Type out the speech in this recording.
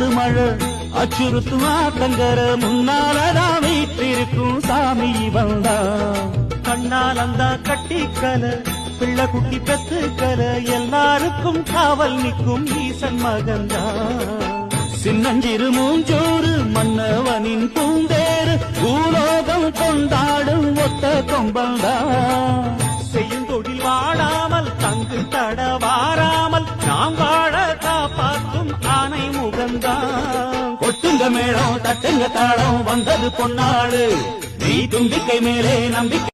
கொத்து மழை அச்சுறுத்தும் ஆத்தங்கர முன்னாலதான் வீட்டிருக்கும் சாமி வந்தா கண்ணால் அந்த கட்டிக்கல பிள்ளை குட்டி பெத்துக்கல எல்லாருக்கும் காவல் நிற்கும் ஈசன் மகந்தா சின்னஞ்சிறு மூஞ்சோறு மன்னவனின் பூந்தேறு பூலோகம் கொண்டாடும் ஒத்த கொம்பந்தா செய்யும் தொழில் வாழாமல் தங்கு தட வாராமல் நாம் வாழ காப்பாற்றும் ஆனை முகந்தா கொட்டுங்க மேளம் தட்டுங்க தாளம் வந்தது பொன்னாடு நீ தும்பிக்கை மேலே நம்பிக்கை